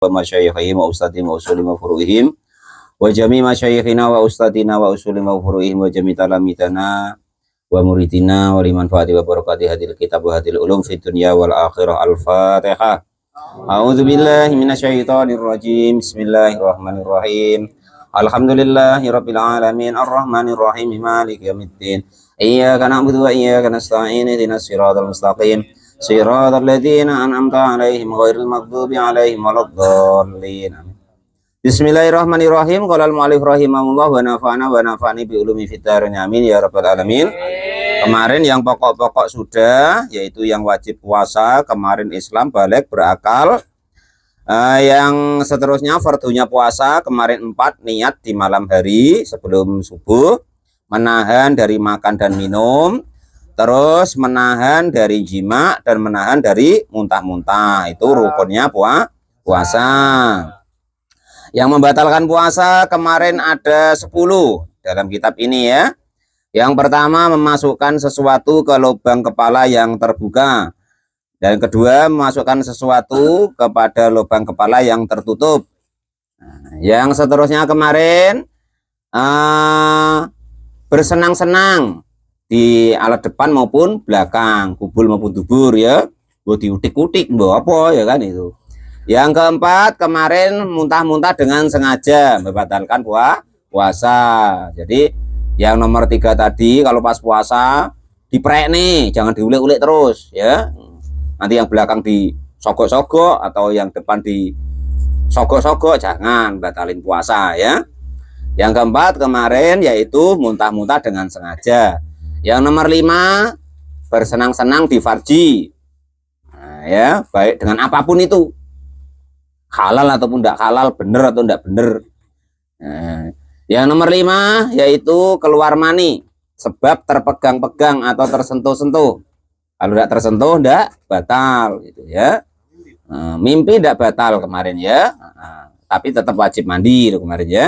wa masyayikhihim wa ustadihim wa usulim wa furu'ihim wa jami masyayikhina wa ustadina wa usulim wa furu'ihim wa jami talamitana wa muridina wa liman fa'ati wa barakati hadil kitab wa hadil ulum fid dunya wal akhirah. Al-Fatihah. A'udzu billahi minasyaitonir rajim. Bismillahirrahmanirrahim. Alhamdulillahirabbil alamin arrahmanir rahim maliki yaumiddin. Iyyaka na'budu wa iyyaka nasta'in ihdinas siratal mustaqim siratal ladzina an'amta 'alaihim ghairil maghdubi 'alaihim waladdallin. Bismillahirrahmanirrahim. Qala al-mu'allif rahimahullah wa nafa'ani bi ulumi fid dharain amin ya rabbal alamin. Kemarin yang pokok-pokok sudah, yaitu yang wajib puasa, kemarin Islam balik berakal. Yang seterusnya fardunya puasa, kemarin 4, niat di malam hari sebelum subuh, menahan dari makan dan minum, terus menahan dari jima dan menahan dari muntah-muntah. Itu rukunnya puasa. Yang membatalkan puasa kemarin ada 10 dalam kitab ini ya. Yang pertama, memasukkan sesuatu ke lubang kepala yang terbuka. Dan kedua, memasukkan sesuatu kepada lubang kepala yang tertutup. Yang seterusnya kemarin, bersenang-senang di alat depan maupun belakang, kubul maupun dubur ya. Buat diutik-utik, buat apa ya kan itu. Yang keempat, kemarin muntah-muntah dengan sengaja membatalkan puasa. Jadi yang nomor 3 tadi, kalau pas puasa diprek nih, jangan diulik-ulik terus ya. Nanti yang belakang disogok-sogok atau yang depan disogok-sogok, jangan, batalin puasa ya. Yang keempat kemarin yaitu muntah-muntah dengan sengaja. Yang nomor 5, bersenang-senang di farji. Nah, ya, baik dengan apapun itu, halal ataupun tidak halal, benar atau tidak benar. Nah, yang nomor 5 yaitu keluar mani sebab terpegang-pegang atau tersentuh-sentuh. Kalau tidak tersentuh tidak batal gitu ya. Mimpi tidak batal kemarin ya. Tapi tetap wajib mandi kemarin ya.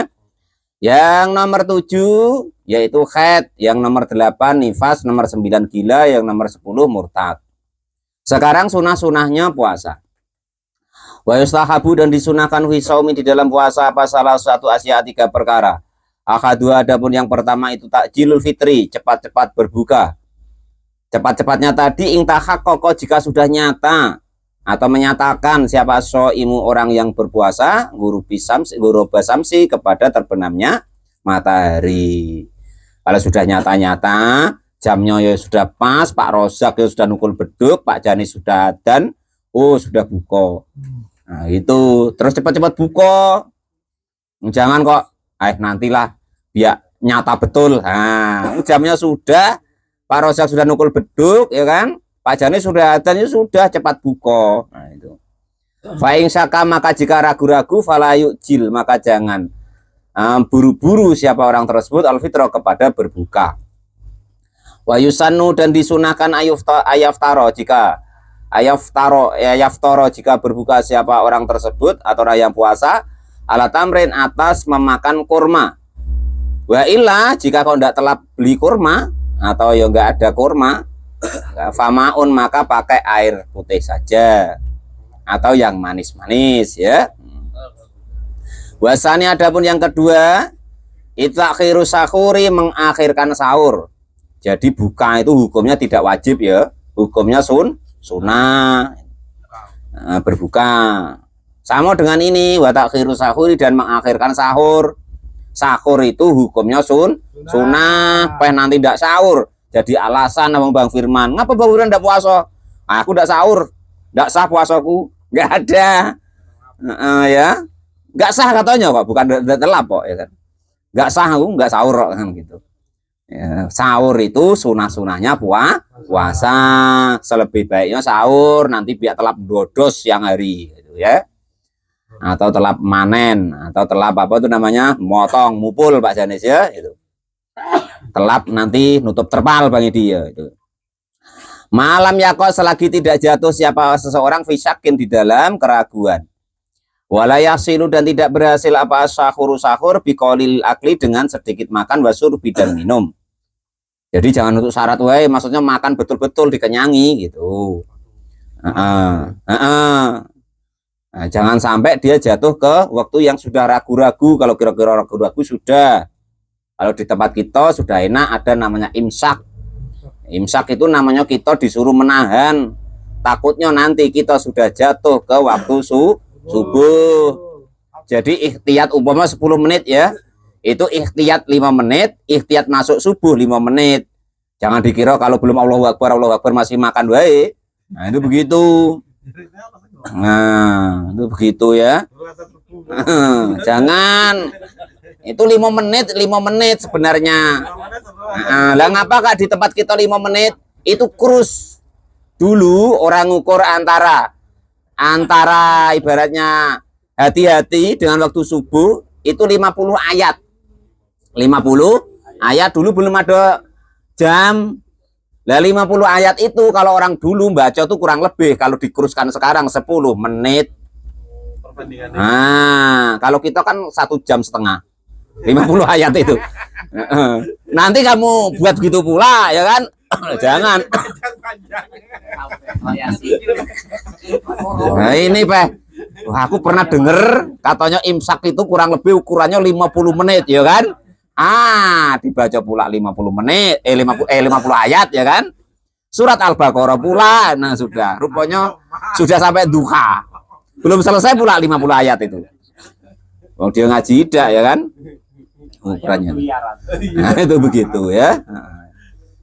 Yang nomor 7 yaitu haid, yang nomor 8 nifas, nomor 9 gila, yang nomor 10 murtad. Sekarang sunah-sunahnya puasa. Wa yustahabu, dan disunahkan wisaumi di dalam puasa apa salah satu asya 3 perkara. Akadu, adapun yang pertama itu takjilul fitri, cepat-cepat berbuka. Cepat-cepatnya tadi intahak koko jika sudah nyata atau menyatakan siapa so'imu orang yang berpuasa guru basamsi kepada terbenamnya matahari. Kalau sudah nyata-nyata, jamnya ya sudah pas, Pak Rozak ya sudah nukul beduk, Pak Jani sudah dan sudah buka. Nah itu terus cepat-cepat buka. Jangan kok nantilah biar nyata betul. Nah jamnya sudah, Pak Rozak sudah nukul beduk ya kan, Pak Jani sudah adzan, ya sudah cepat buka. Nah itu. Fa'ing syaka, maka jika ragu-ragu falayuk jil, maka jangan buru-buru siapa orang tersebut al-fitrah kepada berbuka. Wa yusannu, dan disunahkan ayaftaro jika berbuka siapa orang tersebut atau orang yang puasa ala tamrin, atas memakan kurma. Wa illa, jika kau tidak telah beli kurma atau ya enggak ada kurma, famaun, maka pakai air putih saja atau yang manis-manis ya. Wasani, adapun yang kedua itakhiru sahuri, mengakhirkan sahur. Jadi buka itu hukumnya tidak wajib ya, hukumnya sunnah. Berbuka sama dengan ini, watakhiru sahuri, dan mengakhirkan sahur. Sahur itu hukumnya sunnah. Nanti tidak sahur jadi alasan sama Bang Firman, ngapa Bang Firman tidak puasa? Aku tidak sahur, tidak sah puasaku, nggak ada. Ya nggak sah katanya kok, bukan telap kok ya kan, nggak sah, aku nggak sahur kan gitu ya. Sahur itu sunah-sunahnya puasa. Selebih baiknya sahur, nanti biar telap dodos siang hari gitu ya, atau telap manen, atau telap apa itu namanya, motong mupul Pak Janis ya, itu telap nanti nutup terpal bagi dia itu. Malam yakot, selagi tidak jatuh siapa seseorang fisyakin di dalam keraguan. Walayasilu, dan tidak berhasil apa sahur biqolil akli, dengan sedikit makan, wasurbi, dan minum. Jadi jangan untuk syarat wae, maksudnya makan betul-betul dikenyangi gitu. Nah, jangan sampai dia jatuh ke waktu yang sudah ragu-ragu. Kalau kira-kira ragu-ragu sudah. Kalau di tempat kita sudah enak ada namanya imsak. Imsak itu namanya kita disuruh menahan. Takutnya nanti kita sudah jatuh ke waktu subuh. Jadi ikhtiyat umpama 10 menit ya. Itu ikhtiyat 5 menit, ikhtiyat masuk subuh 5 menit. Jangan dikira kalau belum Allahu Akbar masih makan baik. Nah, itu begitu. Nah, itu begitu ya. Jangan. Itu 5 menit sebenarnya. Lah ngapa Kak di tempat kita 5 menit? Itu krus. Dulu orang ngukur antara ibaratnya hati-hati dengan waktu subuh itu 50 ayat. 50 ayat dulu belum ada jam. Lah 50 ayat itu kalau orang dulu baca tuh kurang lebih kalau dikuruskan sekarang 10 menit. Nah, kalau kita kan 1 jam setengah. 50 ayat itu. Nanti kamu buat begitu pula ya kan? Jangan. Nah, ini Pak. Wah, aku pernah denger katanya imsak itu kurang lebih ukurannya 50 menit ya kan? Dibaca pula 50 menit 50 ayat ya kan? Surat Al-Baqarah pula. Nah, sudah. Rupanya sudah sampai duha. Belum selesai pula 50 ayat itu. Oh, dia ngaji tidak ya kan? Ukurannya. Nah, itu begitu ya.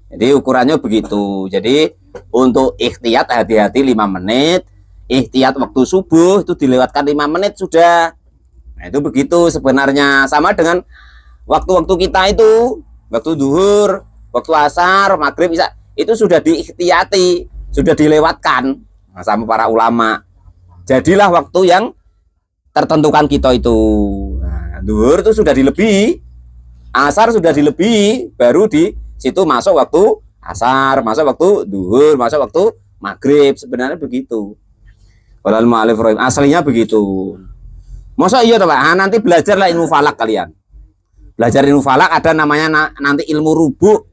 Jadi ukurannya begitu. Jadi untuk ikhtiyat hati-hati 5 menit. Ikhtiyat waktu subuh itu dilewatkan 5 menit sudah. Nah, itu begitu sebenarnya. Sama dengan waktu-waktu kita itu, waktu duhur, waktu asar, maghrib, isya, itu sudah diikhtiyati, sudah dilewatkan sama para ulama. Jadilah waktu yang tertentukan kita itu. Nah, duhur itu sudah dilebihi, asar sudah dilebihi, baru di situ masuk waktu asar, masuk waktu duhur, masuk waktu maghrib. Sebenarnya begitu. Walal mu'alif rahim. Aslinya begitu. Masa iya toh Pak? Nanti belajarlah ilmu falak kalian. Belajar ilmu falak ada namanya nanti ilmu rubuh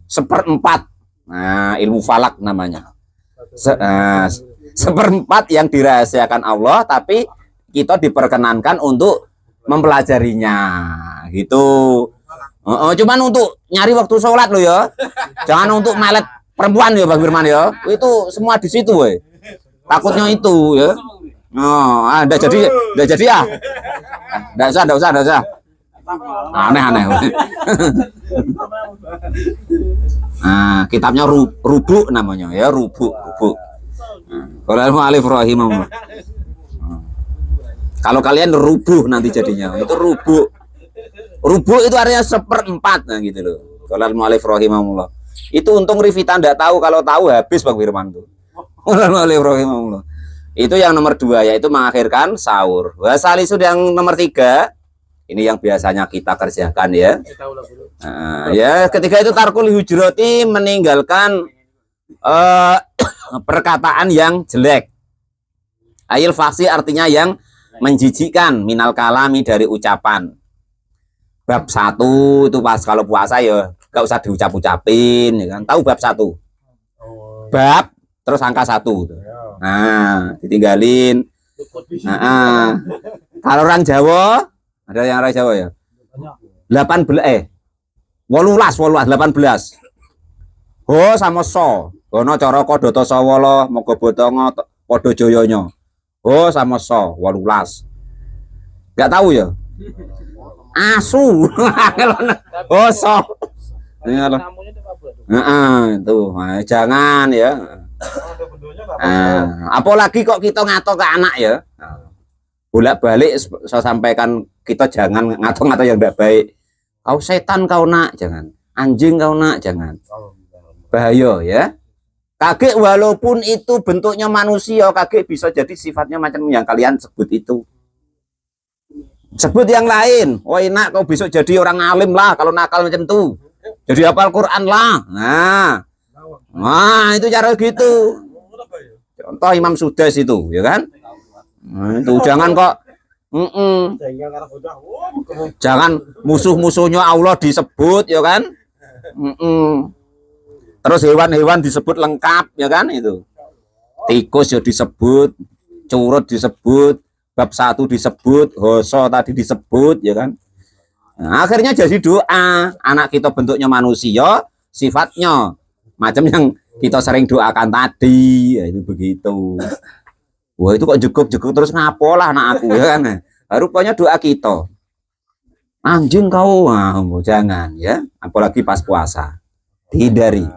1/4. Nah, ilmu falak namanya. 1/4 yang dirahasiakan Allah, tapi kita diperkenankan untuk mempelajarinya. Gitu. Cuman untuk nyari waktu sholat lo ya. Jangan untuk melet perempuan ya Bang Firman ya. Itu semua di situ we. Takutnya itu ya. Udah jadi ya. Enggak usah. Aneh. Nah, kitabnya rubu namanya ya, rubu. Kalau alif rahimahullah. Kalau kalian rubuh nanti jadinya. Itu rubu. Rubu itu artinya 1/4 nah gitu loh. Kalau alif rahimahullah. Itu untung Rivita enggak tahu, kalau tahu habis Bang Firman tuh. Kalau alif rahimahullah. Itu yang nomor 2 yaitu mengakhirkan sahur. Wasalisu yang nomor 3. Ini yang biasanya kita kerjakan ya. Ya, ketika itu tarkul hujrati, meninggalkan perkataan yang jelek. Ayil fasi artinya yang menjijikkan, minal kalami dari ucapan. Bab 1 itu pas kalau puasa ya gak usah diucap-ucapin ya kan. Tahu bab 1? Bab terus angka 1. Nah, ditinggalin. Kalau orang Jawa ada yang orang Jawa ya? 18 Ho sama so. Gono cara kodota sawala moga botongo padha jayanya. Ho sama so 18. Enggak tahu ya? Asu. Oh so. Itu. Nah, jangan ya. Apalagi kok kita ngato ke anak ya. Bolak-balik saya sampaikan, kita jangan ngato-ngato yang tidak baik. Kau setan kau nak, jangan. Anjing kau nak, jangan. Bahaya ya. Kakek walaupun itu bentuknya manusia, kakek bisa jadi sifatnya macam yang kalian sebut itu. Sebut yang lain. Oh enak kau bisa jadi orang alim lah kalau nakal macam itu. Jadi hafal Quran lah. Nah itu cara gitu. Contoh Imam Sudes itu, ya kan? Nah, itu jangan kok jangan musuh-musuhnya Allah disebut ya kan. Terus hewan-hewan disebut lengkap ya kan, itu tikus ya disebut, curut disebut, bab 1 disebut, hoso tadi disebut, ya kan. Nah, akhirnya jadi doa. Anak kita bentuknya manusia, sifatnya macam yang kita sering doakan tadi, ya, itu begitu. Wah, itu kok jeguk-jeguk terus ngapolah anak aku, ya kan. Nah, rupanya doa kita. Anjing kau, nah, jangan ya, apalagi pas puasa. Hindari.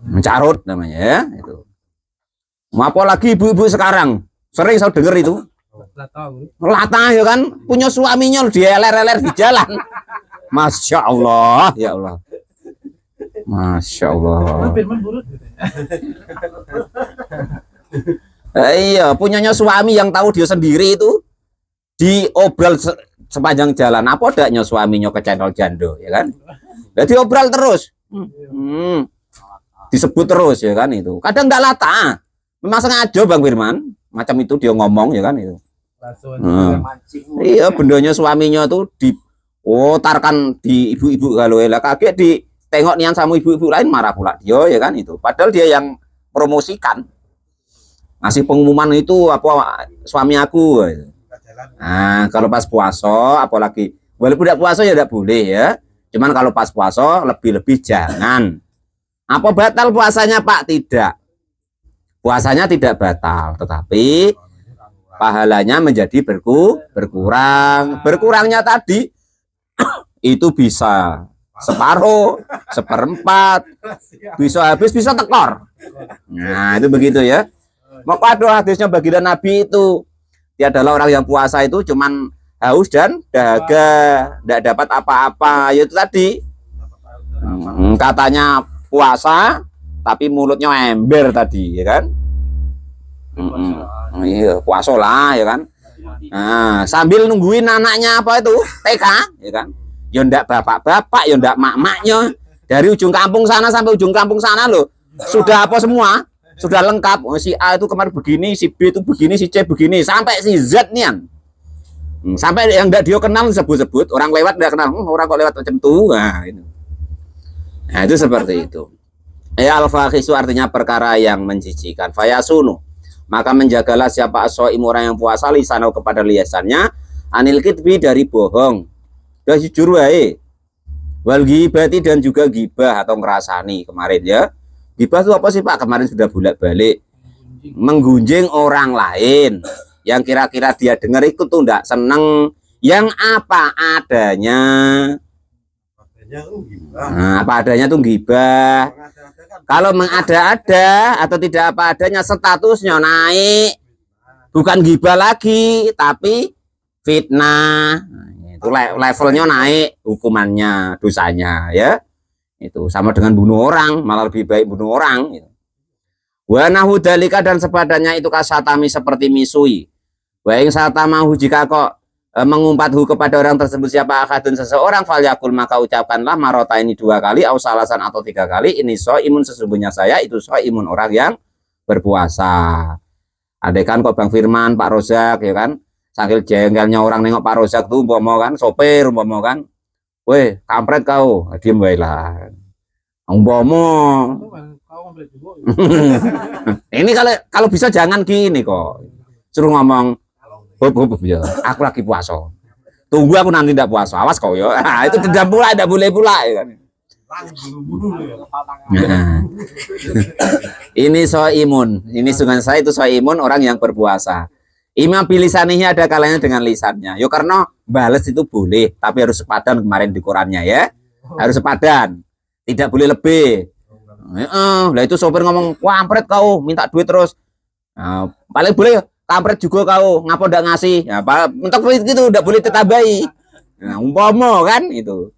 Mencarut namanya ya, itu. Apalagi ibu-ibu sekarang, sering saya dengar itu. Latah ya kan, punya suaminya dia ler-ler di jalan. Masya Allah, ya Allah. Masya Allah. Iya, punyanya suami yang tahu dia sendiri itu diobral sepanjang jalan. Apa adanya suaminya ke channel jando, ya kan? Jadi obral terus, disebut terus, ya kan itu. Kadang nggak latah, memang sengaja Bang Firman, macam itu dia ngomong, ya kan itu. Iya, bendanya suaminya tuh diotarkan di ibu-ibu kalau elah kaget ditengok nian sama ibu-ibu lain marah pula dia, ya kan itu. Padahal dia yang promosikan, ngasih pengumuman itu apa suami aku. Nah, kalau pas puasa, apalagi walaupun tidak puasa ya tidak boleh ya. Cuman kalau pas puasa lebih-lebih jangan. Apa batal puasanya Pak? Tidak. Puasanya tidak batal, tetapi pahalanya menjadi berkurang. Berkurangnya tadi itu bisa separuh, seperempat, bisa habis, bisa tekor. Nah, itu begitu ya. Maka ada hadisnya baginda Nabi itu, dia adalah orang yang puasa itu cuman haus dan dahaga, tidak dapat apa-apa. Itu tadi katanya puasa tapi mulutnya ember tadi, ya kan. Iya, puasa lah, ya kan. Nah, sambil nungguin anaknya apa itu TK, ya kan. Ya ndak bapak-bapak, ya ndak mak-maknya, dari ujung kampung sana sampai ujung kampung sana loh, sudah apa semua, sudah lengkap. Oh, si A itu kemarin begini, si B itu begini, si C begini, sampai si Z nian. Sampai yang tidak dia kenal sebut-sebut, orang lewat tidak kenal, orang kok lewat macam itu. Nah, itu seperti itu. Ya al-fakhisu artinya perkara yang menjijikan. Fayasunu, maka menjagalah siapa as-shaim orang yang puasa lisanau kepada lisannya, anil kitbi dari bohong. Udah jujur wae. Wal ghibati dan juga gibah atau ngerasani kemarin ya. Gibah itu apa sih Pak? Kemarin sudah bolak-balik menggunjing orang lain yang kira-kira dia dengar ikut tuh enggak seneng, yang apa adanya. Nah, apa adanya tuh gibah. Kalau mengada-ada atau tidak apa adanya, statusnya naik, bukan gibah lagi tapi fitnah. Itu levelnya naik, hukumannya, dosanya ya. Itu sama dengan bunuh orang, malah lebih baik bunuh orang gitu. Wa nahu dalika dan sepadannya itu kasatami seperti misui. Wa ing satamahu jika kok mengumpathu kepada orang tersebut siapa akadun seseorang falyakul maka ucapkanlah marota ini 2 kali au salasan atau 3 kali ini imun sesungguhnya saya itu imun orang yang berpuasa. Adekan kok Bang Firman, Pak Rozak ya kan, sambil jengkelnya orang nengok Pak Rozak tuh umpama kan sopir umpama kan, weh kampret kau, diem wae lah umpama. Ini kalau bisa jangan gini kok, suruh ngomong ya, aku lagi puasa. Tunggu aku nanti tidak puasa. Awas kau ya. Nah, itu tidak pula, tidak boleh pula. Ya kan? Nah, ini imun. Ini sungan saya itu imun orang yang berpuasa. Imam bilisaninya ada kalanya dengan lisannya. Yo karena balas itu boleh, tapi harus sepadan kemarin di Qurannya ya. Harus sepadan. Tidak boleh lebih. Lah itu sopir ngomong, "Wah, ampret kau, minta duit terus." Nah, paling boleh kampret juga kau, ngapa ndak ngasih? Ya, untuk itu udah boleh ditambahi. Nah, umpama kan itu.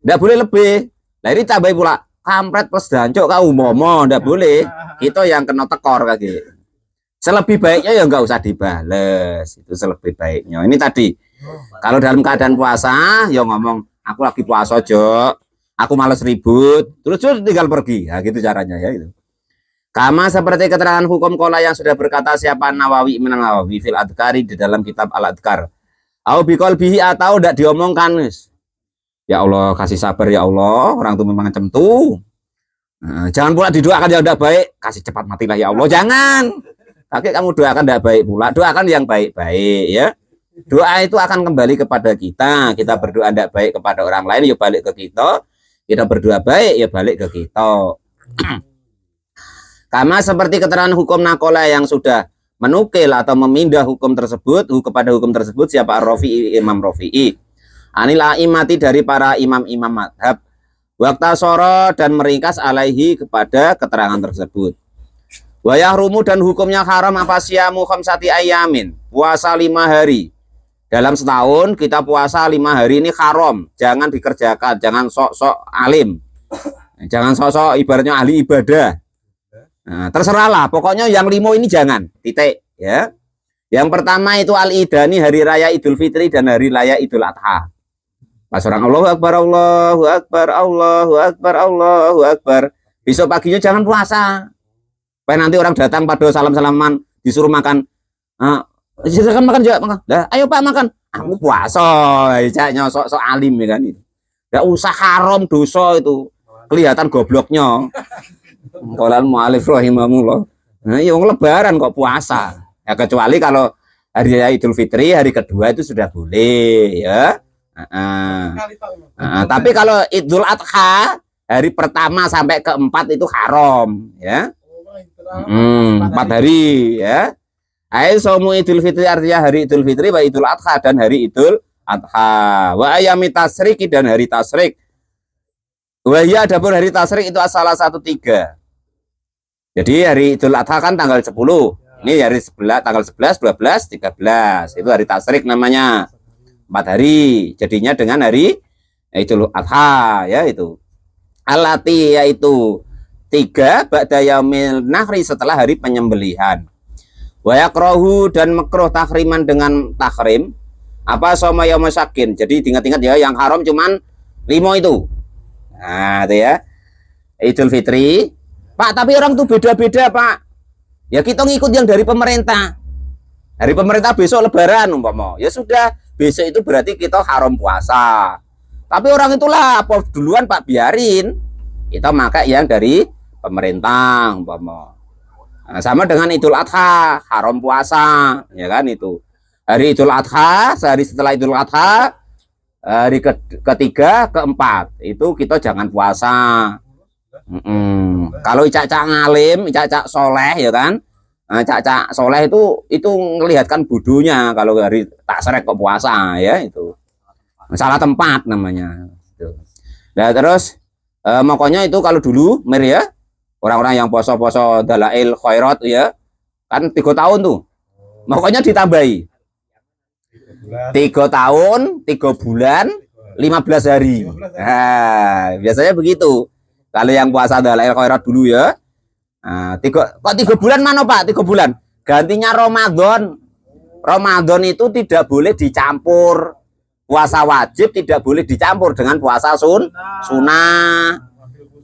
Ndak boleh lebih. Lah ini tambahi pula, kampret plus dancuk kau umpama ndak boleh. Kita yang kena tekor lagi. Selebih baiknya ya enggak usah dibales. Itu selebih baiknya. Ini tadi. Kalau dalam keadaan puasa ya ngomong, "Aku lagi puasa, Jok. Aku malas ribut." Terus tinggal pergi. Nah, gitu caranya ya itu. Kama seperti keterangan hukum kola yang sudah berkata siapa Nawawi Imam Nawawi fil adkari di dalam kitab al-adkar. Au bikol bihi atau tidak diomongkan. Ya Allah kasih sabar ya Allah, orang itu memang macam tuh. Nah, jangan pula didoakan yang tidak baik, kasih cepat matilah ya Allah, jangan. kakek kamu doakan tidak baik pula, doakan yang baik-baik ya. Doa itu akan kembali kepada kita. Kita berdoa tidak baik kepada orang lain, ya balik ke kita. Kita berdoa baik, ya balik ke kita. Karena seperti keterangan hukum nakola yang sudah menukil atau memindah hukum tersebut kepada hukum tersebut siapa Rafi'i, Imam Rafi'i. Anil aimati dari para imam-imam madhab. Waktu soro dan meringkas alaihi kepada keterangan tersebut. Wayahrumu dan hukumnya haram apa siyamu khamsati ayamin. Puasa 5 hari. Dalam setahun kita puasa 5 hari ini haram. Jangan dikerjakan, jangan sok-sok alim. Jangan sok-sok ibaratnya ahli ibadah. Nah, terserahlah, pokoknya yang 5 ini jangan, titik ya. Yang pertama itu al-idani, hari raya Idul Fitri dan hari raya Idul Adha. Pas orang Allahu Akbar, Allahu Akbar, Allahu Akbar, Allahu Akbar. Besok paginya jangan puasa. Supaya nanti orang datang pada salam-salaman disuruh makan. Silakan makan juga, makan. Dah, ayo Pak makan. Aku puasa, ijanya sok-sok alim ya kan itu. Enggak usah haram dosa itu. Kelihatan gobloknya. Qolal mu'alif rahimahullah. Nah, yang lebaran kok puasa. Ya kecuali kalau hari raya Idul Fitri hari kedua itu sudah boleh ya. Tapi kalau Idul Adha hari pertama sampai keempat itu haram ya. 4 hari ya. Ayo somu Idul Fitri artinya hari Idul Fitri, wa Idul Adha dan hari Idul Adha. Wa ayami tasrik dan hari tasrik. Wahya adapun hari tasrik itu salah satu 3. Jadi hari Idul Adha kan tanggal 10. Ini hari 11, tanggal 11, 12, 13. Itu hari tasrik namanya. 4 hari. Jadinya dengan hari Idul Adha ya itu. Alati yaitu 3 ba'da yaumil nahri setelah hari penyembelihan. Wa yakrahu dan makruh tahriman dengan tahrim apa soma yaum sakin. Jadi ingat-ingat ya, yang haram cuman 5 itu. Nah, itu ya. Idul Fitri. Pak, tapi orang tuh beda-beda, Pak. Ya kita ngikut yang dari pemerintah. Hari pemerintah besok lebaran umpama. Ya sudah, besok itu berarti kita haram puasa. Tapi orang itulah apa duluan Pak, biarin. Kita pakai yang dari pemerintah umpama. Nah, sama dengan Idul Adha, haram puasa, ya kan itu. Hari Idul Adha, sehari setelah Idul Adha, hari ketiga, keempat, itu kita jangan puasa. Kalau cak-cak ngalim, cak-cak soleh, ya kan, cak-cak soleh itu ngelihatkan bodohnya kalau hari tasrek kok puasa, ya itu. Salah tempat namanya. Nah terus, pokoknya itu kalau dulu, Mir ya. Orang-orang yang poso-poso dalail khairat ya kan 3 tahun tuh, pokoknya ditambahi 3 tahun 3 bulan 15 hari. Nah, biasanya begitu kalau yang puasa dalail khairat dulu ya. Nah, 3 bulan mana Pak? 3 bulan gantinya Ramadan. Ramadan itu tidak boleh dicampur, puasa wajib tidak boleh dicampur dengan puasa sunnah.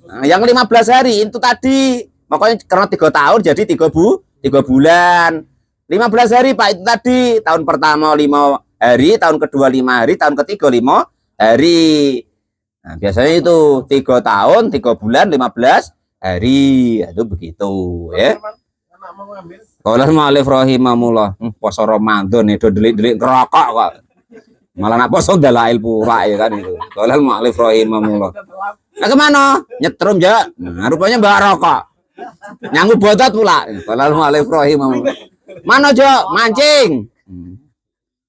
Nah, yang 15 hari itu tadi, makanya karena 3 tahun jadi 3 bulan. 15 hari Pak itu tadi, tahun pertama 5 hari, tahun kedua 5 hari, tahun ketiga 5 hari. Nah, biasanya itu 3 tahun, 3 bulan, 15 hari. Itu begitu ya. Qolal mu'alif rahimahullah, poso Ramadan itu delik-delik ngerokok kok. Malah nak poso dalail pura ya kan itu. Qolal mu'alif rahimahullah. Nah kemana? Nyetrum ya. Nah, rupanya mbak rokok. Nyanggu botot pula. Qolal mu'alif rahimahullah. Mana Jo? Mancing.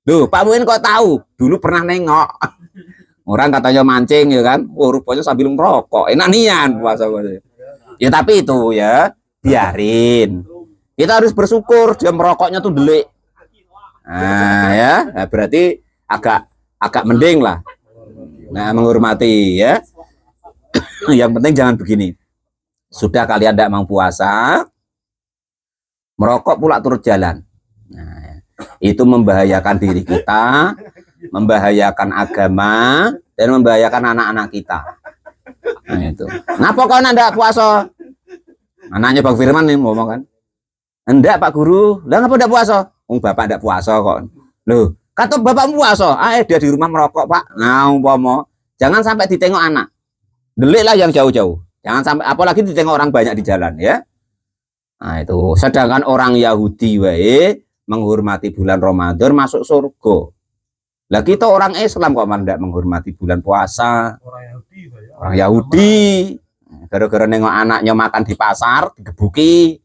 Duh, Pak Muin kok tahu? Dulu pernah nengok. Orang katanya mancing ya kan. Oh, rupanya sambil ngerokok. Enak nian puasa. Ya tapi itu ya, biarin. Kita harus bersyukur dia merokoknya tuh delik. Nah, ya. Nah, berarti agak mending lah. Nah, menghormati ya. Yang penting jangan begini. Sudah kalian tidak mau puasa, merokok pula turut jalan. Nah, itu membahayakan diri kita, membahayakan agama, dan membahayakan anak-anak kita. Nah, itu. Ngapa kau tidak puasa? Anaknya Bang Firman nih ngomong kan. Enggak Pak Guru. Lah ngapa tidak puasa? Bapak tidak puasa kok. Loh, kata bapak puasa. Dia di rumah merokok Pak. Nah, umpama jangan sampai ditengok anak. Delik lah yang jauh-jauh. Jangan sampai, apalagi ditengok orang banyak di jalan ya. Nah, itu. Sedangkan orang Yahudi wae menghormati bulan Ramadan masuk surga. Lah kita orang Islam kok tidak menghormati bulan puasa. Orang Yahudi gara-gara nengok anaknya makan di pasar digebuki.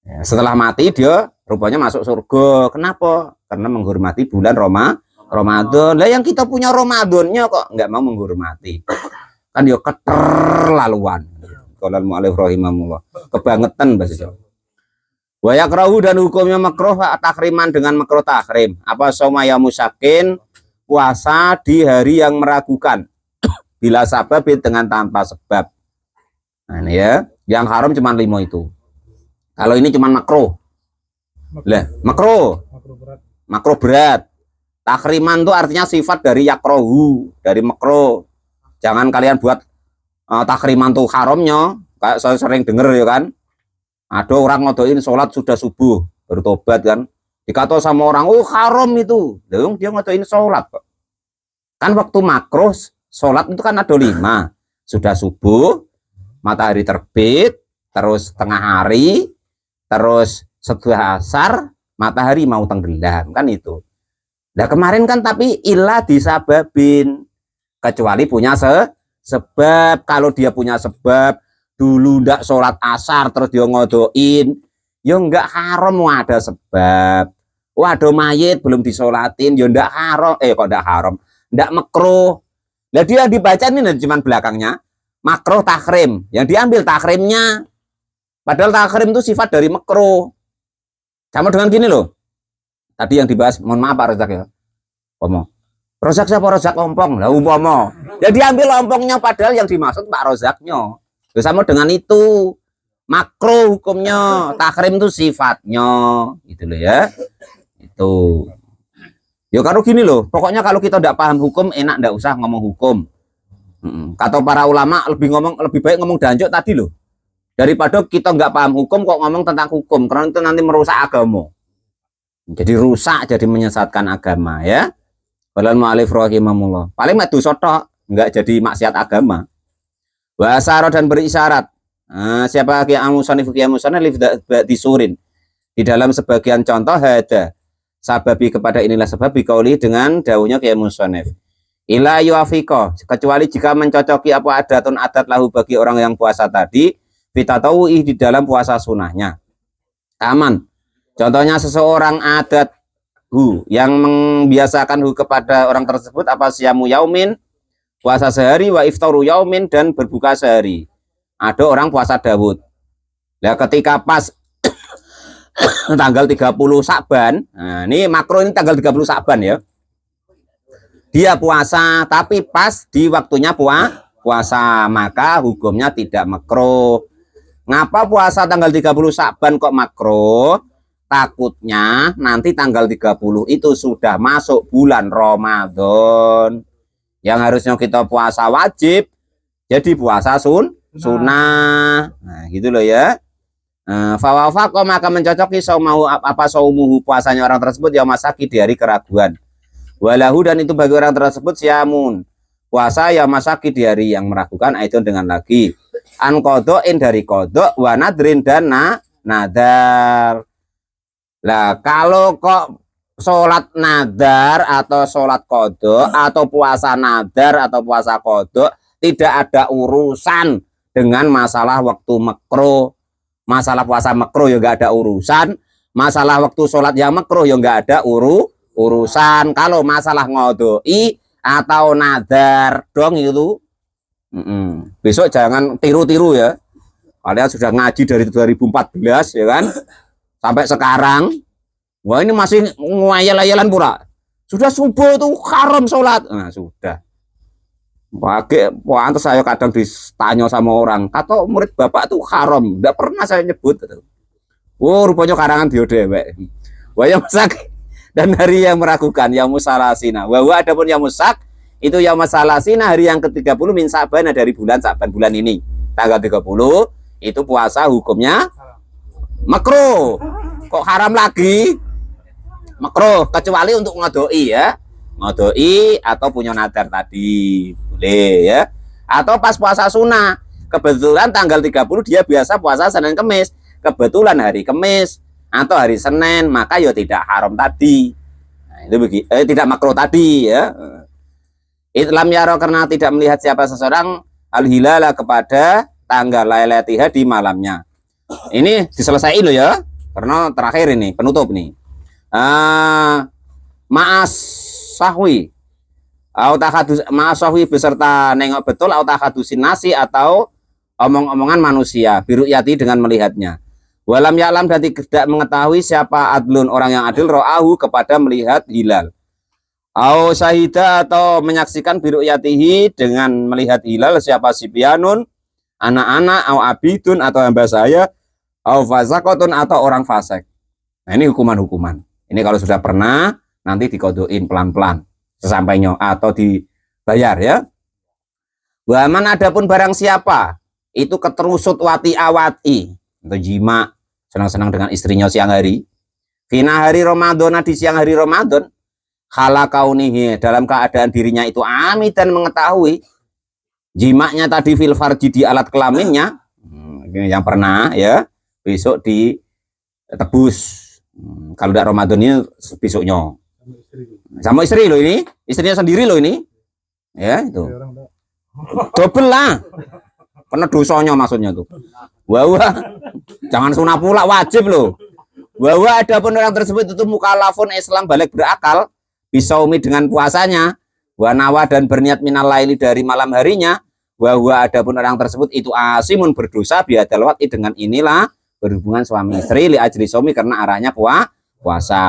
Ya, setelah mati dia rupanya masuk surga. Kenapa? Karena menghormati bulan Ramadan. Lah yang kita punya Ramadannya kok nggak mau menghormati. Kan dia keterlaluan. Qolal mu'allif rahimahullah. Kebangetan bahasa Jawa. Wa yakrahu dan hukumnya makruh takriman dengan makruh takrim. Apa soma ya musakin, puasa di hari yang meragukan. Bila sabab dengan tanpa sebab. Nah ini ya, yang haram cuma 5 itu. Kalau ini cuma makruh. Lah, makruh. Makruh berat. Takriman itu artinya sifat dari yakrohu, dari makruh. Jangan kalian buat takriman tuh haramnya. Kayak saya sering denger ya kan. Ada orang ngodoin sholat sudah subuh baru tobat kan, dikata sama orang, oh haram itu. Dia ngodoin sholat kok. Kan waktu makruh sholat itu kan ada 5, sudah subuh, matahari terbit, terus tengah hari, terus setelah asar, matahari mau tenggelam kan itu. Nah kemarin kan tapi ilah disababin, kecuali punya sebab. Kalau dia punya sebab dulu ndak sholat asar terus dia ngodoin, ya nggak haram. Ada sebab, ada mayit belum disolatin, ya ndak haram. Kok ndak haram, ndak makruh. Lah dia dibaca ini cuman belakangnya makruh takrim, yang diambil takrimnya, padahal takrim itu sifat dari makruh. Sama dengan gini loh, tadi yang dibahas, mohon maaf Pak Rozak ya, Rozak siapa? Rozak ompong lah umpama, ya diambil ompongnya padahal yang dimaksud Pak Rozaknya. Sama dengan itu makruh hukumnya, takrim itu sifatnya gitu loh ya. Itu ya kalau gini loh, pokoknya kalau kita tidak paham hukum enak tidak usah ngomong hukum. Kata para ulama lebih baik ngomong danjuk tadi loh, daripada kita nggak paham hukum kok ngomong tentang hukum, karena itu nanti merusak agama. Jadi rusak, jadi menyesatkan agama ya. Qolal mu'allif rahimahullah. Paling madu sotok nggak jadi maksiat agama. Wasaro dan berisyarat. Siapa kiamusanif disurin di dalam sebagian contoh ada sababi kepada inilah sebab bikauli dengan dawuhnya kiamusanif ila yuafiko, kecuali jika mencocoki apa adat lahu bagi orang yang puasa tadi fitatawu'i di dalam puasa sunahnya aman. Contohnya seseorang adat yang membiasakan kepada orang tersebut apa siyamu yaumin, puasa sehari, wa iftaru yaumin, dan berbuka sehari. Ada orang puasa Daud. Nah, ketika pas tanggal 30 Sa'ban, nah ini makro ini tanggal 30 Sa'ban ya. Dia puasa tapi pas di waktunya puasa, maka hukumnya tidak makro. Ngapa puasa tanggal 30 Sa'ban kok makro? Takutnya nanti tanggal 30 itu sudah masuk bulan Ramadan. Yang harusnya kita puasa wajib jadi puasa sunnah. Nah gitu loh ya. Fawafaqo maka mencocoki saumau apa saumuhu puasanya orang tersebut ya masaki di hari keraguan. Walahu dan itu bagi orang tersebut siamun, puasa ya masaki di hari yang meragukan. Itu dengan lagi an kodoin dari kodok, wa nadrin dan nadar. Lah kalau kok sholat nadar atau sholat kodok atau puasa nadar atau puasa kodok tidak ada urusan dengan masalah waktu makruh. Masalah puasa makruh ya nggak ada urusan, masalah waktu sholat yang makruh ya nggak ada urusan. Kalau masalah ngodoi atau nadar dong itu besok jangan tiru-tiru ya. Kalian sudah ngaji dari 2014 ya kan sampai sekarang. Wah ini masih ngayal-ayalan pura. Sudah subuh itu haram sholat. Nah sudah. Pantas saya kadang ditanya sama orang, kata murid bapak itu haram. Tidak pernah saya nyebut. Oh rupanya karangan dia dewek. Wah yang masak dan hari yang meragukan yang musalasina. Wah adapun yang musak itu yang musalasina hari yang ke-30 min Sa'ban dari bulan Sa'ban bulan ini. Tanggal 30 itu puasa hukumnya makruh. Kok haram lagi? Makruh kecuali untuk ngodoi ya, ngodoi atau punya nadar tadi boleh ya, atau pas puasa sunnah kebetulan tanggal 30 dia biasa puasa Senin Kemis kebetulan hari Kamis atau hari Senin, maka ya tidak haram tadi. Nah, itu tidak makruh tadi ya. Itlam yaro, karena tidak melihat siapa seseorang al-hilala kepada tanggal lailatiha di malamnya. Ini diselesaikan loh ya, karena terakhir ini penutup nih. Ma'as sahwi ma'as sahwi beserta nengok betul autahadusin nasi, atau omong-omongan manusia biru yati dengan melihatnya. Walam ya'lam, dan tidak mengetahui siapa adlun orang yang adil ro'ahu kepada melihat hilal. Au syahida, atau menyaksikan biru yatihi dengan melihat hilal siapa sibyanun anak-anak, au abidun atau hamba saya, au fasakotun atau orang fasik. Nah ini hukuman-hukuman. Ini kalau sudah pernah nanti dikodoin pelan-pelan sesampainya atau dibayar ya. Waman, adapun barang siapa itu keterusut wati awati atau jima, senang-senang dengan istrinya siang hari, fina hari Ramadan, di siang hari Ramadan, khala kaunihi, dalam keadaan dirinya itu amit dan mengetahui jimaknya tadi fil farji, di alat kelaminnya, yang pernah ya, besok ditebus. Kalau tidak Ramadan ini besoknya sama istri loh, ini istrinya sendiri loh ini ya, itu double lah karena dosanya maksudnya tuh. Wah, jangan sunah pula, wajib loh. Wah, adapun orang tersebut itu mukallafun Islam, balik berakal, bisa umi dengan puasanya, wanawa, dan berniat minal laili dari malam harinya, wah adapun orang tersebut itu asimun, berdosa, biadal waqti dengan inilah berhubungan suami istri, li ajri somi, karena arahnya puasa.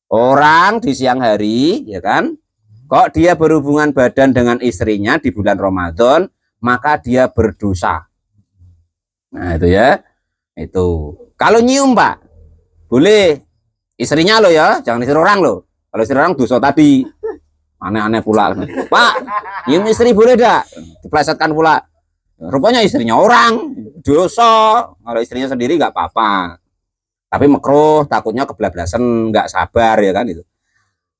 Orang di siang hari ya kan, kok dia berhubungan badan dengan istrinya di bulan Ramadan, maka dia berdosa. Nah itu ya, itu kalau nyium Pak boleh, istrinya lo ya, jangan istri orang lo. Kalau istri orang dosa tadi, aneh-aneh pula. Pak, nyium istri boleh dak? Diplesetkan pula. Rupanya istrinya orang, dosa. Kalau istrinya sendiri nggak apa-apa. Tapi makruh, takutnya kebablasan, nggak sabar ya kan itu.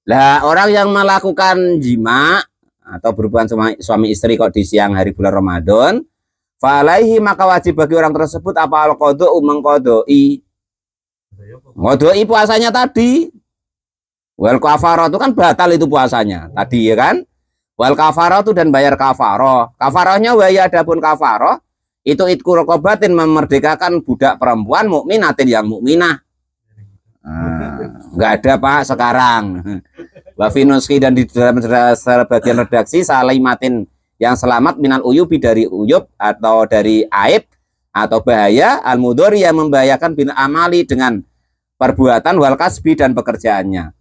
Lah orang yang melakukan jima atau berhubungan suami istri kok di siang hari bulan Ramadan, falaihi, maka wajib bagi orang tersebut apa al-qadha, mengqadai. Ngodoi puasanya tadi. Wal kafarah itu kan batal itu puasanya tadi ya kan. Wal kafarah itu dan bayar kafarah. Kafarahnya waya, adapun kafarah itu itku rokobatin, memerdekakan budak perempuan mukminatin yang mukminah. Nggak ada Pak sekarang. Wafinuski, dan di dalam sebagian redaksi salimatin, yang selamat minal uyubi, dari uyub atau dari aib atau bahaya, al-mudhari, yang membahayakan bin amali dengan perbuatan, wal kasbi, dan pekerjaannya.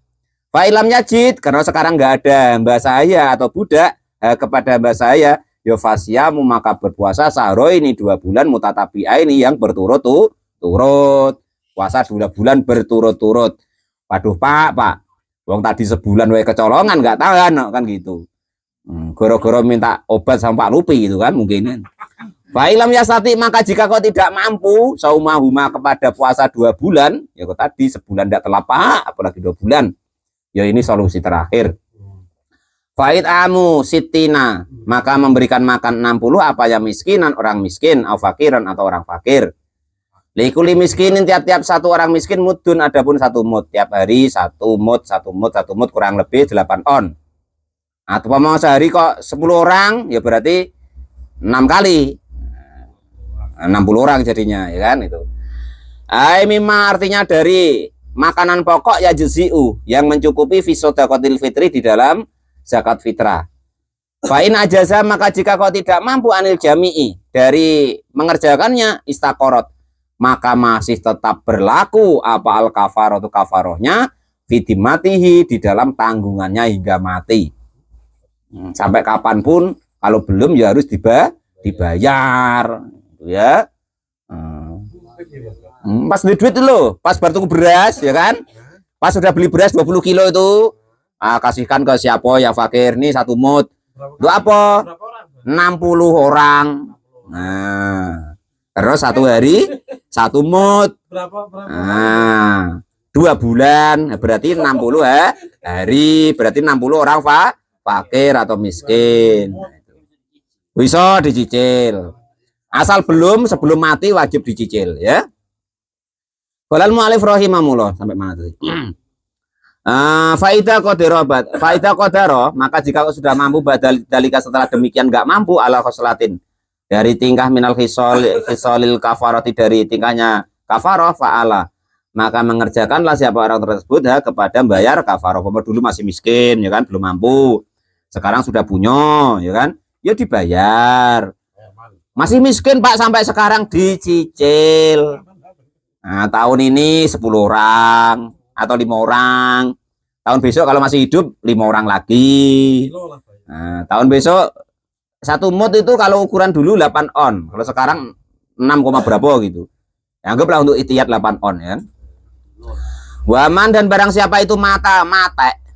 Fa'ilam yajid, karena sekarang nggak ada mbak saya atau budak kepada mbak saya, yofasyamu, maka berpuasa sahro ini 2 bulan mutatabi'a, ini yang berturut-turut, puasa 2 bulan berturut-turut. Waduh Pak, wong tadi sebulan wae kecolongan nggak tahan kan gitu. Goro-goro minta obat sama Pak Lupi gitu kan mungkin. Fa'ilam yasati, maka jika kau tidak mampu saumahuma, kepada puasa 2 bulan, ya kau tadi sebulan tidak telapak, apalagi 2 bulan. Ya ini solusi terakhir. Fa'id amu sitina, maka memberikan makan 60 apa yang miskinan, orang miskin, au fakiran atau orang fakir. Likuli miskinin, tiap-tiap satu orang miskin mudun, adapun 1 mud, tiap hari 1 mud kurang lebih 8 on. Atau mau sehari kok 10 orang, ya berarti 6 kali 60 orang jadinya ya kan itu. Mimma, artinya dari makanan pokok ya juzi'u, yang mencukupi fi shadaqatil fitri, di dalam zakat fitrah. Fa'in ajaza, maka jika kau tidak mampu anil jami'i, dari mengerjakannya, istaqorot, maka masih tetap berlaku apa al kafaroh, itu kafarohnya fidimatihi, di dalam tanggungannya hingga mati. Sampai kapanpun, kalau belum ya harus dibayar ya. Pas duit itu, pas baru tuku beras ya kan, pas sudah beli beras 20 kilo itu, kasihkan ke siapa ya fakir, nih 1 mud. Itu apa? 60 orang. Nah, terus 1 hari 1 mud. Nah, 2 bulan berarti 60 hari, berarti 60 orang fakir atau miskin. Bisa dicicil. Asal sebelum mati wajib dicicil ya. Qolal mu'alif rahimahullah, sampai mana tadi? Faida qadaro, maka jika sudah mampu badalika setelah demikian enggak mampu ala khoslatin dari tingkah minal khisolil kafarati, dari tingkahnya kafaroh fa'ala, maka mengerjakanlah siapa orang tersebut kepada bayar kafaroh. Dulu masih miskin ya kan, belum mampu, sekarang sudah punya ya kan, ya dibayar. Masih miskin Pak sampai sekarang dicicil. Nah, tahun ini 10 orang atau 5 orang, tahun besok kalau masih hidup 5 orang lagi. Nah, tahun besok satu mut itu kalau ukuran dulu 8 on, kalau sekarang 6, berapa gitu. Ya, anggaplah untuk itiyat 8 on ya. Waman, dan barang siapa itu mata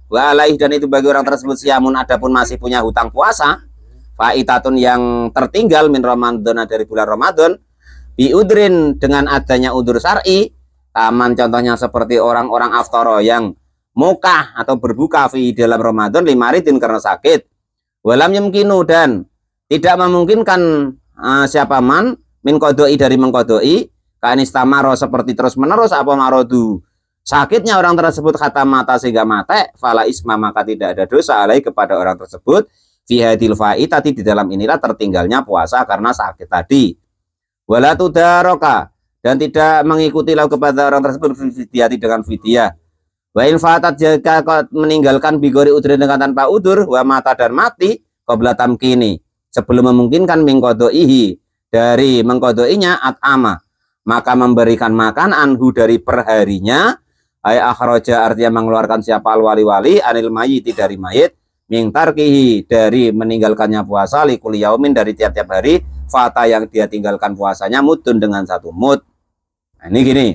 walaih, dan itu bagi orang tersebut siamun, adapun masih punya hutang puasa, faitatun yang tertinggal min Ramadan, dari bulan Ramadan, biudrin, dengan adanya udur syar'i, taman contohnya seperti orang-orang aftoro yang mukah atau berbuka fi dalam Ramadan limaridin, karena sakit, walam yumkinu, dan tidak memungkinkan siapa man min kodoi, dari mengkodoi, kanistamaro, seperti terus menerus apa marodu, sakitnya orang tersebut, kata mata sehingga mate, fala isma, maka tidak ada dosa alai kepada orang tersebut, fi hadil faitati, di dalam inilah tertinggalnya puasa karena sakit tadi. Wala tudaroka, dan tidak mengikuti lau kepada orang tersebut fidyati, dengan fidyah. Wa in fatat, jika meninggalkan bigori udrin, dengan tanpa udur, wa mata, dan mati qabla tamkini, sebelum memungkinkan mingkodoihi, dari mengkodoinya, at'ama, maka memberikan makan anhu, dari perharinya, ay akhroja, artinya mengeluarkan siapa wali-wali, anil mayiti, dari mayit, mingtarkihi, dari meninggalkannya puasa, likul yaumin, dari tiap-tiap hari, fata, yang dia tinggalkan puasanya, mudun, dengan 1 mud. Nah, ini gini,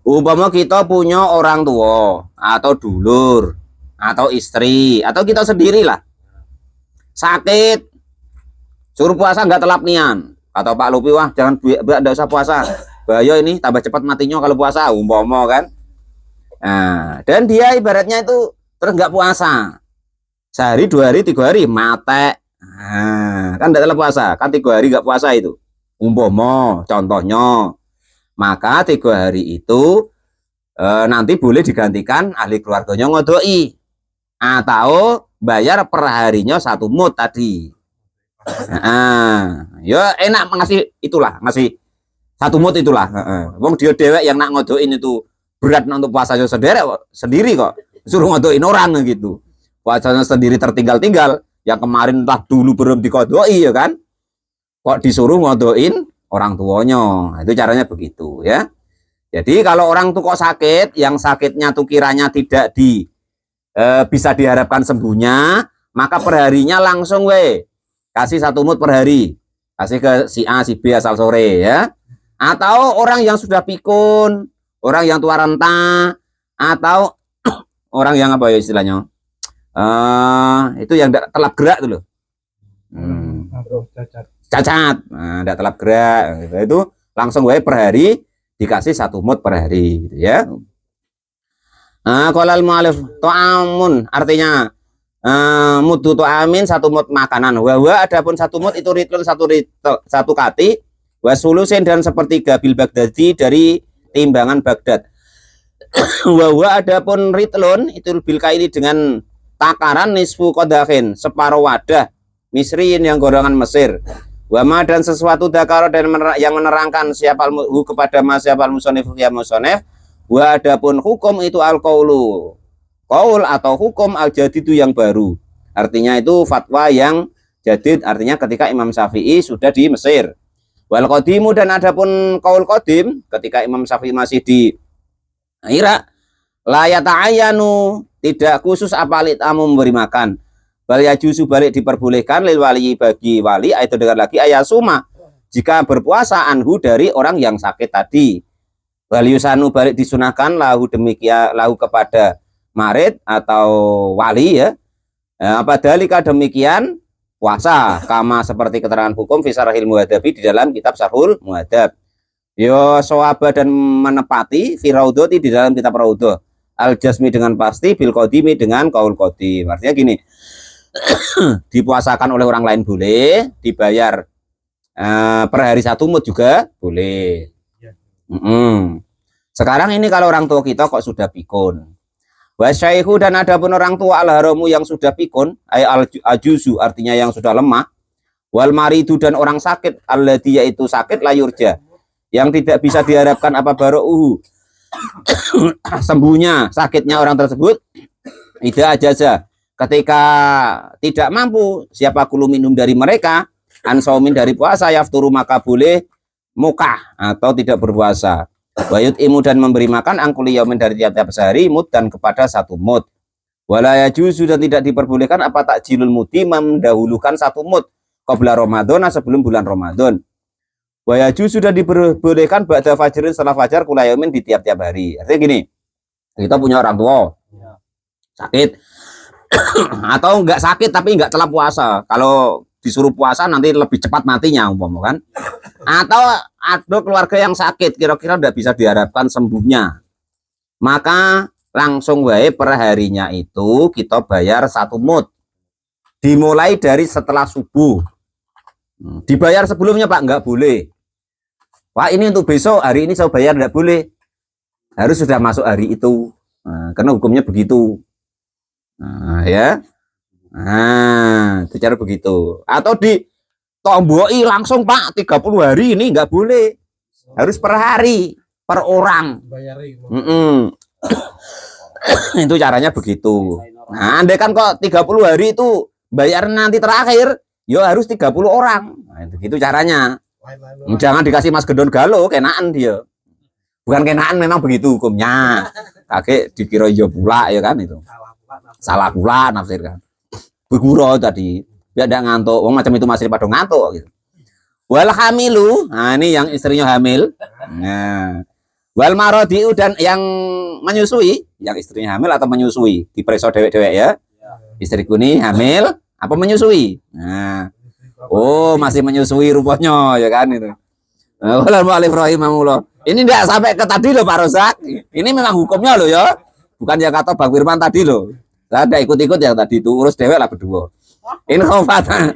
umpama kita punya orang tua atau dulur atau istri atau kita sendirilah sakit, suruh puasa nggak telap nian, kata Pak Lupi, wah jangan enggak usah puasa, bahaya ini, tambah cepat matinya kalau puasa, umpama kan. Nah, dan dia ibaratnya itu terus nggak puasa sehari, 2 hari, 3 hari mate. Nah, kan tidak puasa kan, 3 hari nggak puasa itu umpama contohnya, maka 3 hari itu nanti boleh digantikan ahli keluarganya ngodoi atau bayar perharinya 1 mut tadi. Nah, ya enak ngasih itulah, ngasih 1 mut itulah. Wong dia dewek yang nak ngodoin itu berat untuk puasanya sendiri kok, suruh ngodoin orang gitu, puasanya sendiri tertinggal-tinggal, yang kemarin entah dulu belum dikodoi ya kan, kok disuruh ngodoin orang tuanya. Itu caranya begitu ya. Jadi kalau orang tuh kok sakit, yang sakitnya tuh kiranya tidak bisa diharapkan sembuhnya, maka perharinya langsung kasih 1 mut per hari, kasih ke si A si B asal sore ya. Atau orang yang sudah pikun, orang yang tua renta, atau orang yang apa ya istilahnya, itu yang telap gerak tuh loh, cacat, tidak telap gerak, itu langsung per hari dikasih 1 mut per hari gitu ya. Qolal mu'alif to'amun, artinya mudu to'amin 1 mut makanan, wawa adapun 1 mut itu ritlun, 1 kati, wasulusin, dan sepertiga, bil Baghdadi, dari timbangan Baghdad. Wawa adapun ritlun itu bil kaili, dengan takaran nisfu qadahin, separuh wadah, misriin, yang golongan Mesir. Wama, dan sesuatu dakaro, dan yang menerangkan siapa kepada mas siapa musonif ya musonif. Wa adapun hukum itu al qaulu, qaul atau hukum al jadidu, yang baru, artinya itu fatwa yang jadid, artinya ketika Imam Syafi'i sudah di Mesir. Wal qadimu, dan adapun qaul qadim ketika Imam Syafi'i masih di Irak, la yata'ayyanu, tidak khusus apalit tamu memberi makan, bal yajuzu, balik diperbolehkan, lil wali, bagi wali, itu dengan lagi ayasuma, jika berpuasa, anhu, dari orang yang sakit tadi. Wal yusanu, balik disunahkan, lahu, demikian, lahu kepada marid atau wali ya, padhalika demikian puasa, kama seperti keterangan hukum fi Syarhil Muhadzabi, di dalam kitab Syarhul Muhadzab. Yo sawaba, dan menepati fi raudhati, di dalam kitab Raudhah, al jasmi, dengan pasti, bil qadimi, dengan qaul qadim. Artinya gini, dipuasakan oleh orang lain boleh, dibayar per hari 1 mut juga boleh. Sekarang ini kalau orang tua kita kok sudah pikun. Wasyaihu, dan adapun orang tua al-haramu yang sudah pikun, ay al-ajuzu artinya yang sudah lemah, wal maridu dan orang sakit, alladhi yaitu sakit layurja, yang tidak bisa diharapkan apa baru'uhu sembuhnya sakitnya orang tersebut, tidak ajaza ketika tidak mampu siapa kulu minum dari mereka ansaumin dari puasa yafturu maka boleh mukah atau tidak berpuasa. Wayut imu dan memberi makan angkuli yaumin dari tiap-tiap sehari mud dan kepada satu mud. Walaya juzu dan tidak diperbolehkan apa takjilul mudi mendahulukan satu mud qabla Ramadan sebelum bulan Ramadan. Waya juzu sudah diperbolehkan ba'da fajrin setelah fajar kula yaumin di tiap-tiap hari. Artinya gini, kita punya orang tua sakit atau enggak sakit tapi enggak telah puasa. Kalau disuruh puasa nanti lebih cepat matinya umpama kan, atau ada keluarga yang sakit kira-kira tidak bisa diharapkan sembuhnya, maka langsung wae per harinya itu kita bayar satu mud dimulai dari setelah subuh. Dibayar sebelumnya Pak nggak boleh. Pak ini untuk besok, hari ini saya bayar nggak boleh, harus sudah masuk hari itu. Karena hukumnya begitu. Ya. Itu cara begitu. Atau di tomboi langsung Pak 30 hari ini nggak boleh, harus per hari per orang. Itu caranya begitu. Nah, andai kan kok 30 hari itu bayar nanti terakhir, ya harus 30 orang. Nah, itu caranya. Jangan dikasih Mas Gendon Galo, kenaan dia. Bukan kenaan, memang begitu hukumnya. Kakek dikira yo pula ya kan itu. Salah pula nafsir kan. Bergurau tadi, biar tidak ngantuk. Wong macam itu masih pada ngantuk gitu. Wal hamilu, nah ini yang istrinya hamil. Nah, wal marodiu dan yang menyusui, yang istrinya hamil atau menyusui, dipreso dewek-dewek ya. Istriku nih hamil apa menyusui? Nah, oh masih menyusui rupanya ya kan itu. Wal mu'allif rahimahullah. Ini tidak sampai ke tadi loh Pak Rozak. Ini memang hukumnya loh ya. Bukan yang kata Bang Firman tadi loh. Saya ada ikut-ikut yang tadi itu, urus dewek lah berdua. Inkhofatan.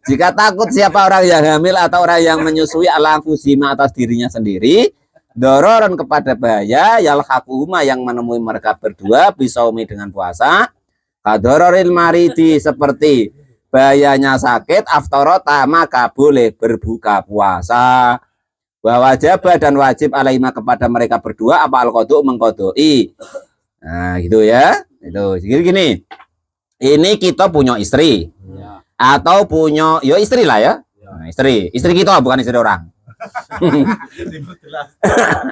Jika takut siapa orang yang hamil atau orang yang menyusui ala fusima atas dirinya sendiri, dororon kepada bahaya yalhaquma yang menemui mereka berdua bisaumi dengan puasa, kadororil maridi seperti bahayanya sakit aftarota maka boleh berbuka puasa. Wa wajib dan wajib alaihima kepada mereka berdua apa al-qadu mengkodoi. Nah gitu ya. Itu gini, ini kita punya istri atau punya ya istri lah ya, nah, istri kita bukan istri orang.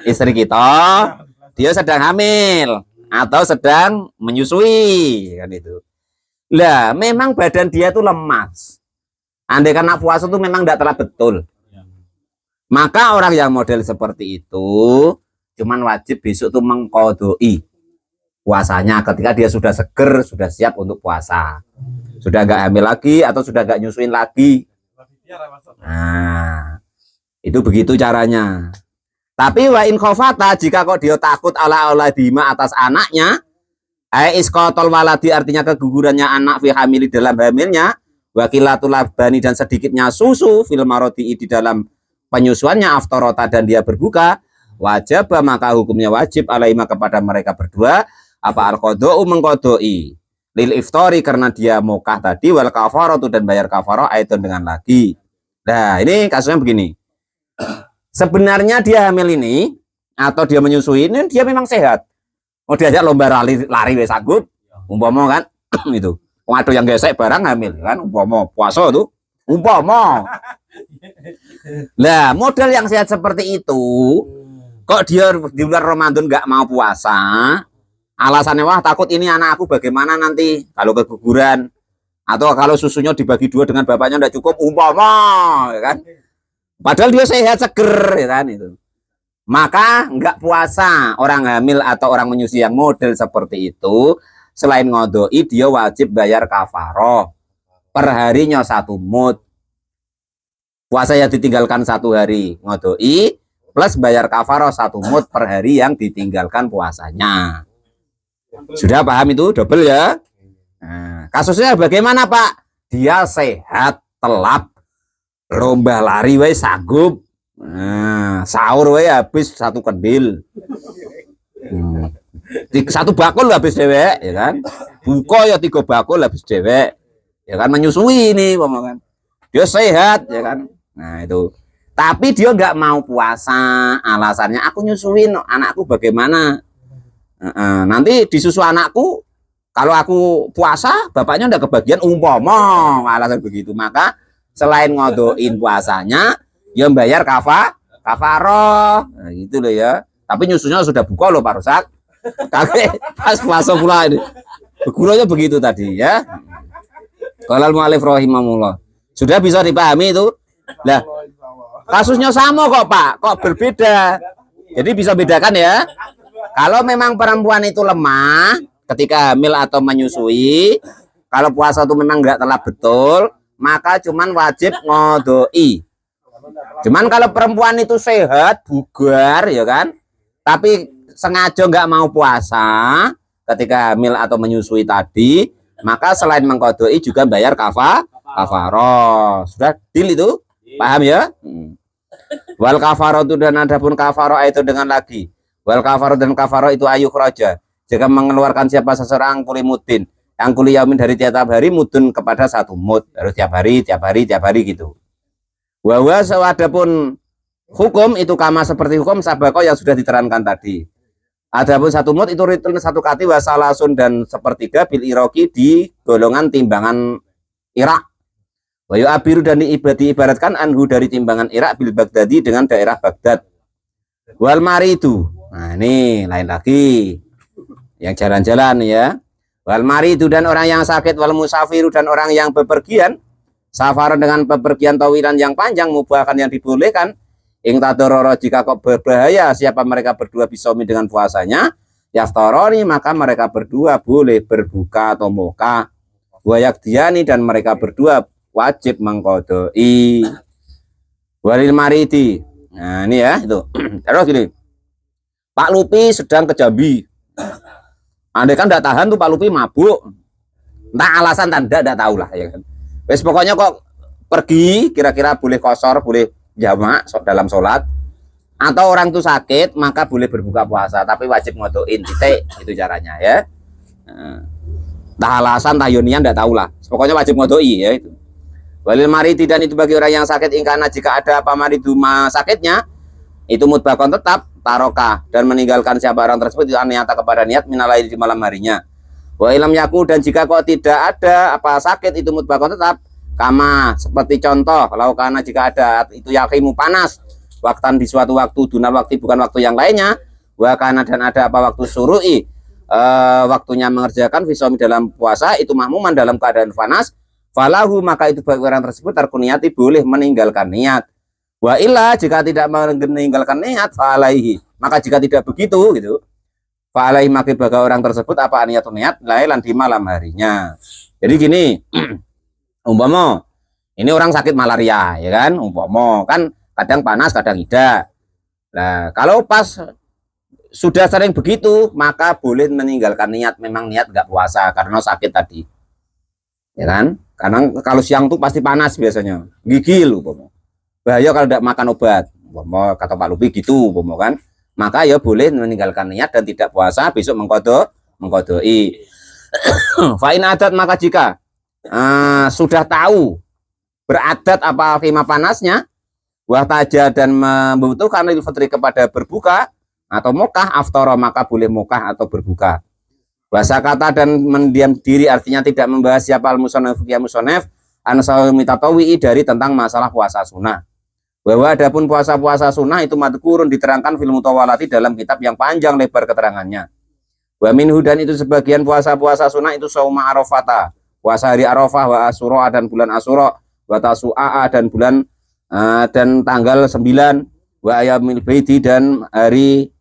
Istri kita dia sedang hamil atau sedang menyusui kan itu. Lah memang badan dia tuh lemas, andai kan puasa tuh memang tidak telah betul, maka orang yang model seperti itu cuman wajib besok tuh mengkodoi puasanya ketika dia sudah seger, sudah siap untuk puasa, sudah nggak hamil lagi atau sudah nggak nyusuin lagi. Nah itu begitu caranya. Tapi wa in khofata, jika kok dia takut ala auladima atas anaknya, iskotol waladi artinya kegugurannya anak fi hamili dalam hamilnya, wakilatul labani dan sedikitnya susu fil marodi di dalam penyusuannya aftarota dan dia berbuka, wajib maka hukumnya wajib alaihima kepada mereka berdua apa al-qada'u mengkodoi lil iftari karena dia mokah tadi wal kafaratu dan bayar kafarah aidon dengan lagi. Nah ini kasusnya begini, sebenarnya dia hamil ini atau dia menyusui ini dia memang sehat, mau diajak lomba lari sanggup umpama kan itu waduh yang gesek barang hamil kan umpama puasa tuh umpama. Nah model yang sehat seperti itu kok dia di bulan Ramadan nggak mau puasa, alasannya wah takut ini anak aku bagaimana nanti kalau keguguran atau kalau susunya dibagi dua dengan bapaknya tidak cukup umpama ya kan, padahal dia sehat seger ya kan itu, maka nggak puasa orang hamil atau orang menyusui yang model seperti itu. Selain ngodoi dia wajib bayar kafaroh per harinya satu mud, puasa yang ditinggalkan satu hari ngodoi plus bayar kafaroh satu mud per hari yang ditinggalkan puasanya. Sudah paham itu double ya. Nah, kasusnya bagaimana Pak? Dia sehat, telap, lomba lari wae sanggup. Nah, sahur wae habis satu kedil. Satu bakul habis dewek, ya kan? Buka ya 3 bakul habis dewek. Ya kan, menyusui ini kan. Dia sehat, ya kan? Nah, itu. Tapi dia nggak mau puasa, alasannya aku nyusuin anakku bagaimana? Nanti disusu anakku, kalau aku puasa, bapaknya udah kebagian umpama, alasan begitu. Maka selain ngodoin puasanya, ya bayar kafaroh, nah, gitu loh ya. Tapi nyusunya sudah buka loh Pak Rusak. Kakek pas puasa pula ini. Gurunya begitu tadi ya. Qala al-mu'allif rahimahullah. Sudah bisa dipahami itu? Lah, kasusnya sama kok Pak, kok berbeda. Jadi bisa bedakan ya. Kalau memang perempuan itu lemah ketika hamil atau menyusui, kalau puasa itu memang nggak telah betul, maka cuman wajib ngodoi. Cuman kalau perempuan itu sehat, bugar, ya kan, tapi sengaja nggak mau puasa ketika hamil atau menyusui tadi, maka selain mengkodoi juga bayar kafaroh. Sudah deal itu, paham ya? Wal kafaroh itu dan adapun kafaroh itu dengan lagi. Wal kafaroh dan kafaroh itu ayuh roja. Jika mengeluarkan siapa seseorang kulimutin, yang kuliyamin dari tiap hari mudun kepada 1 mud, harus tiap hari gitu. Bahwa adapun hukum itu kama seperti hukum sabako yang sudah diterangkan tadi. Adapun 1 mud itu ritun 1 kati wasalasun dan sepertiga bil iroki di golongan timbangan Irak. Wayu abiru dan diibaratkan anhu dari timbangan Irak bil Baghdadi dengan daerah Baghdad. Wal mari itu, nah ini lain lagi, yang jalan-jalan ya. Wal mari itu dan orang yang sakit, wal musafiru dan orang yang bepergian, safaran dengan bepergian tawilan yang panjang, mubahkan yang dibolehkan. Ing tadororo jika kok berbahaya siapa mereka berdua bisomi dengan puasanya, yaftaroni maka mereka berdua boleh berbuka atau moka. Wayak diani dan mereka berdua wajib mengkodoi. Walil maridi. Nah ini ya itu. Terus gini, Pak Lupi sedang ke Jambi. Andai kan tidak tahan tuh Pak Lupi mabuk. Entah alasan tanda tidak tahu lah ya kan. Wes pokoknya kok pergi kira-kira boleh kosor, boleh jamak dalam sholat, atau orang itu sakit maka boleh berbuka puasa tapi wajib ngodoin titik, itu caranya ya. Entah alasan tayunian tidak tahu lah, pokoknya wajib ngodoi ya itu. Walil maridi dan itu bagi orang yang sakit ingkana jika ada apa mariduma sakitnya itu mutbakon tetap tarokah dan meninggalkan siapa orang tersebut itu niata kepada niat minalai di malam harinya. Wa ilam yaku dan jika kok tidak ada apa sakit itu mutbakon tetap kama seperti contoh laukana jika ada itu yakimu panas waktan di suatu waktu dunal waktu bukan waktu yang lainnya wakana dan ada apa waktu surui waktunya mengerjakan visomi dalam puasa itu mahmuman dalam keadaan panas falahu maka itu bagi orang tersebut terkuniati boleh meninggalkan niat. Wa illa jika tidak meninggalkan niat fa'alaihi maka jika tidak begitu gitu fa'alaihi maka bagi orang tersebut apa niat lailan di malam harinya. Jadi gini, umpama ini orang sakit malaria ya kan, umpama kan kadang panas kadang tidak. Nah kalau pas sudah sering begitu maka boleh meninggalkan niat, memang niat nggak puasa karena sakit tadi ya kan, karena kalau siang tuh pasti panas biasanya gigil umpama. Bahaya kalau tidak makan obat umpama kata Pak Lupi gitu umpama kan, maka ya boleh meninggalkan niat dan tidak puasa besok mengkodoi. Fa'in adat maka jika sudah tahu beradat apa khima panasnya wahtaja dan membutuhkan idul fitri kepada berbuka atau mokah aftara maka boleh mokah atau berbuka. Bahasa kata dan mendiam diri artinya tidak membahas siapa al-musonef ya musonef an-sawmi tatawi dari tentang masalah puasa sunnah. Bahwa adapun puasa-puasa sunnah itu madkurun diterangkan fil mutawalati dalam kitab yang panjang lebar keterangannya. Wa minhu dan itu sebagian puasa-puasa sunnah itu sauma arafata, puasa hari Arafah, wa Asyura dan bulan Asyura, wa Tasu'a dan bulan dan tanggal 9, wa ayamil baiti dan hari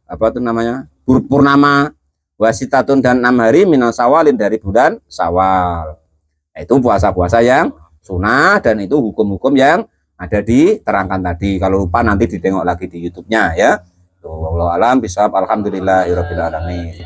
apa itu namanya purnama, wasitatun dan 6 hari minal sawalin dari bulan Sawal. Itu puasa-puasa yang sunnah dan itu hukum-hukum yang ada diterangkan tadi. Kalau lupa nanti ditengok lagi di YouTube-nya ya. Wallahu alam bisawab. Alhamdulillahirabbil alamin.